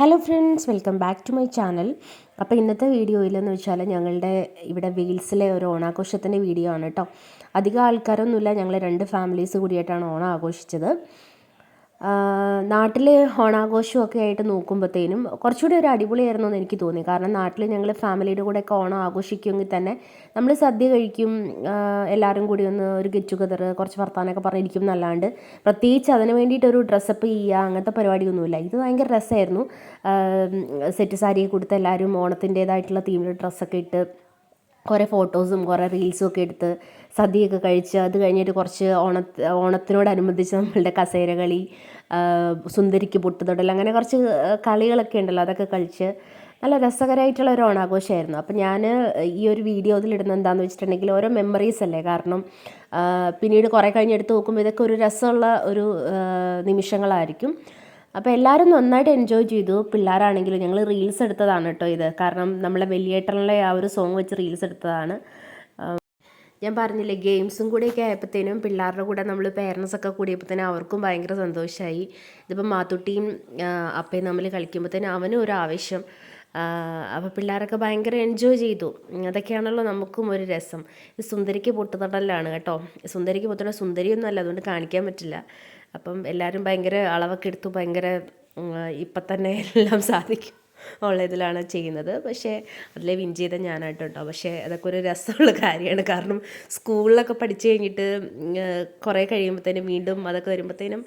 Hello friends, welcome back to my channel. അപ്പോൾ ഇന്നത്തെ വീഡിയോയിലെന്ന് വെച്ചാൽ ഞങ്ങളുടെ ഇവിടെ വെയിൽസിലെ ഒരു ഓണാഘോഷത്തിൻ്റെ വീഡിയോ ആണ് കേട്ടോ. അധികം ആൾക്കാരൊന്നുമില്ല, ഞങ്ങൾ 2 ഫാമിലീസ് കൂടിയിട്ടാണ് ഓണം ആഘോഷിച്ചത്. നാട്ടിൽ ഓണാഘോഷമൊക്കെ ആയിട്ട് നോക്കുമ്പോഴത്തേനും കുറച്ചുകൂടി ഒരു അടിപൊളിയായിരുന്നു എന്ന് എനിക്ക് തോന്നി. കാരണം നാട്ടിൽ ഞങ്ങൾ ഫാമിലിയുടെ കൂടെയൊക്കെ ഓണം ആഘോഷിക്കുമെങ്കിൽ തന്നെ നമ്മൾ സദ്യ കഴിക്കും, എല്ലാവരും കൂടി ഒന്ന് ഒരു ഗെറ്റ് ടുഗദർ, കുറച്ച് വർത്താനമൊക്കെ പറഞ്ഞിരിക്കും എന്നല്ലാണ്ട് പ്രത്യേകിച്ച് അതിന് വേണ്ടിയിട്ടൊരു ഡ്രസ്സപ്പ് ചെയ്യുക അങ്ങനത്തെ പരിപാടിയൊന്നുമില്ല. ഇത് ഭയങ്കര രസമായിരുന്നു. സെറ്റ് സാരി കൊടുത്ത് എല്ലാവരും ഓണത്തിൻ്റേതായിട്ടുള്ള തീമിൽ ഡ്രസ്സൊക്കെ ഇട്ട് കുറേ ഫോട്ടോസും കുറേ റീൽസും ഒക്കെ എടുത്ത് സദ്യയൊക്കെ കഴിച്ച് അത് കഴിഞ്ഞിട്ട് കുറച്ച് ഓണത്തിനോടനുബന്ധിച്ച് നമ്മളുടെ കസേര കളി, സുന്ദരിക്ക് പൊട്ടുതൊടൽ, അങ്ങനെ കുറച്ച് കളികളൊക്കെ ഉണ്ടല്ലോ, അതൊക്കെ കളിച്ച് നല്ല രസകരമായിട്ടുള്ള ഒരു ഓണാഘോഷമായിരുന്നു. അപ്പം ഞാൻ ഈ ഒരു വീഡിയോ ഇതിലിടുന്നത് എന്താണെന്ന് വെച്ചിട്ടുണ്ടെങ്കിൽ ഓരോ മെമ്മറീസ് അല്ലേ. കാരണം പിന്നീട് കുറേ കഴിഞ്ഞ് എടുത്ത് നോക്കുമ്പോൾ ഇതൊക്കെ ഒരു രസമുള്ള ഒരു നിമിഷങ്ങളായിരിക്കും. അപ്പോൾ എല്ലാവരും നന്നായിട്ട് എൻജോയ് ചെയ്തു. പിള്ളേരാണെങ്കിലും ഞങ്ങൾ റീൽസ് എടുത്തതാണ് കേട്ടോ ഇത്. കാരണം നമ്മളെ വലിയേട്ടനിലെ ആ ഒരു സോങ് വെച്ച് റീൽസ് എടുത്തതാണ്. ഞാൻ പറഞ്ഞില്ലേ, ഗെയിംസും കൂടെയൊക്കെ ആയപ്പോഴത്തേനും പിള്ളേരുടെ കൂടെ നമ്മൾ പേരൻസൊക്കെ കൂടിയപ്പോഴത്തേനും അവർക്കും ഭയങ്കര സന്തോഷമായി. ഇതിപ്പോൾ മാത്തുട്ടിയും അപ്പയും തമ്മിൽ കളിക്കുമ്പോഴത്തേനും അവനും ഒരു ആവേശം. അപ്പോൾ പിള്ളേരൊക്കെ ഭയങ്കര എൻജോയ് ചെയ്തു. അതൊക്കെയാണല്ലോ നമുക്കും ഒരു രസം. ഇത് സുന്ദരിക്ക് പൊട്ടുതൊടലാണ് കേട്ടോ. സുന്ദരിക്ക് പൊട്ടുതൊടൽ സുന്ദരിയൊന്നും അല്ല, അതുകൊണ്ട് കാണിക്കാൻ പറ്റില്ല. അപ്പം എല്ലാവരും ഭയങ്കര അളവൊക്കെ എടുത്തു, ഭയങ്കര ഇപ്പം തന്നെ എല്ലാം സാധിക്കും ഉള്ള ഇതിലാണ് ചെയ്യുന്നത്. പക്ഷേ അതിലെ വിൻ ചെയ്ത ഞാനായിട്ട് കേട്ടോ. പക്ഷേ അതൊക്കെ ഒരു രസമുള്ള കാര്യമാണ്. കാരണം സ്കൂളിലൊക്കെ പഠിച്ചു കഴിഞ്ഞിട്ട് കുറേ കഴിയുമ്പോഴത്തേനും വീണ്ടും അതൊക്കെ വരുമ്പോഴത്തേനും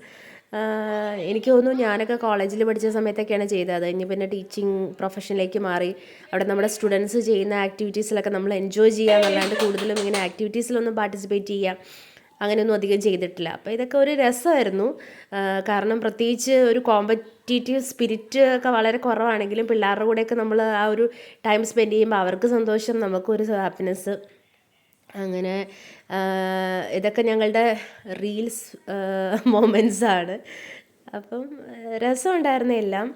എനിക്ക് തോന്നുന്നു ഞാനൊക്കെ കോളേജിൽ പഠിച്ച സമയത്തൊക്കെയാണ് ചെയ്തത്. അത് കഴിഞ്ഞ് പിന്നെ ടീച്ചിങ് പ്രൊഫഷനിലേക്ക് മാറി. അവിടെ നമ്മുടെ സ്റ്റുഡൻസ് ചെയ്യുന്ന ആക്ടിവിറ്റീസിലൊക്കെ നമ്മൾ എൻജോയ് ചെയ്യുക എന്നല്ലാണ്ട് കൂടുതലും ഇങ്ങനെ ആക്ടിവിറ്റീസിലൊന്നും പാർട്ടിസിപ്പേറ്റ് ചെയ്യുക അങ്ങനെയൊന്നും അധികം ചെയ്തിട്ടില്ല. അപ്പോൾ ഇതൊക്കെ ഒരു രസമായിരുന്നു. കാരണം പ്രത്യേകിച്ച് ഒരു കോമ്പറ്റീറ്റീവ് സ്പിരിറ്റ് ഒക്കെ വളരെ കുറവാണെങ്കിലും പിള്ളേരുടെ കൂടെയൊക്കെ നമ്മൾ ആ ഒരു ടൈം സ്പെൻഡ് ചെയ്യുമ്പോൾ അവർക്ക് സന്തോഷം, നമുക്കൊരു ഹാപ്പിനെസ്. അങ്ങനെ ഇതൊക്കെ ഞങ്ങളുടെ റീൽസ് മൊമെൻറ്റ്സാണ്. അപ്പം രസമുണ്ടായിരുന്ന എല്ലാം.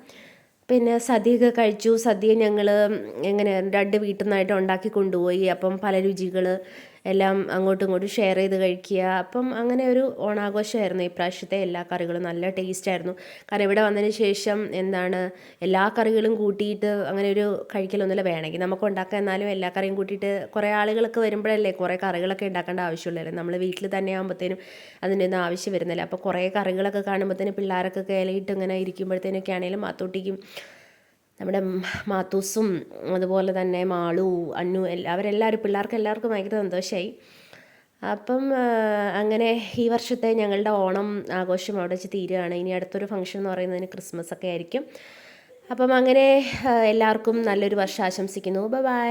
പിന്നെ സദ്യയൊക്കെ കഴിച്ചു. സദ്യ ഞങ്ങൾ എങ്ങനെ 2 വീട്ടിൽ നിന്നായിട്ട് ഉണ്ടാക്കി കൊണ്ടുപോയി. അപ്പം പല രുചികൾ എല്ലാം അങ്ങോട്ടും ഇങ്ങോട്ടും ഷെയർ ചെയ്ത് കഴിക്കുക. അപ്പം അങ്ങനെ ഒരു ഓണാഘോഷമായിരുന്നു. ഇപ്രാവശ്യത്തെ എല്ലാ കറികളും നല്ല ടേസ്റ്റായിരുന്നു. കാരണം ഇവിടെ വന്നതിന് ശേഷം എന്താണ് എല്ലാ കറികളും കൂട്ടിയിട്ട് അങ്ങനെ ഒരു കഴിക്കലൊന്നുമില്ല. വേണമെങ്കിൽ നമുക്ക് ഉണ്ടാക്കാം, എന്നാലും എല്ലാ കറിയും കൂട്ടിയിട്ട് കുറേ ആളുകളൊക്കെ വരുമ്പോഴല്ലേ കുറേ കറികളൊക്കെ ഉണ്ടാക്കേണ്ട ആവശ്യമുള്ളൂ. നമ്മൾ വീട്ടിൽ തന്നെ ആകുമ്പോഴത്തേനും അതിൻ്റെ ഒന്നും ആവശ്യം വരുന്നില്ല. അപ്പോൾ കുറേ കറികളൊക്കെ കാണുമ്പോഴത്തേനും പിള്ളേരൊക്കെ ഇലയിട്ട് ഇങ്ങനെ ഇരിക്കുമ്പോഴത്തേനൊക്കെ ആണെങ്കിലും മാത്തൂട്ടിക്കും നമ്മുടെ മാത്തൂസും അതുപോലെ തന്നെ മാളു, അന്നു, അവരെല്ലാവരും പിള്ളേർക്ക് എല്ലാവർക്കും ഭയങ്കര സന്തോഷമായി. അപ്പം അങ്ങനെ ഈ വർഷത്തെ ഞങ്ങളുടെ ഓണം ആഘോഷം അവിടെ വെച്ച് തീരുകയാണ്. ഇനി അടുത്തൊരു ഫംഗ്ഷൻ എന്ന് പറയുന്നതിന് ക്രിസ്മസ് ഒക്കെ ആയിരിക്കും. അപ്പം അങ്ങനെ എല്ലാവർക്കും നല്ലൊരു വർഷം ആശംസിക്കുന്നു. ബൈ.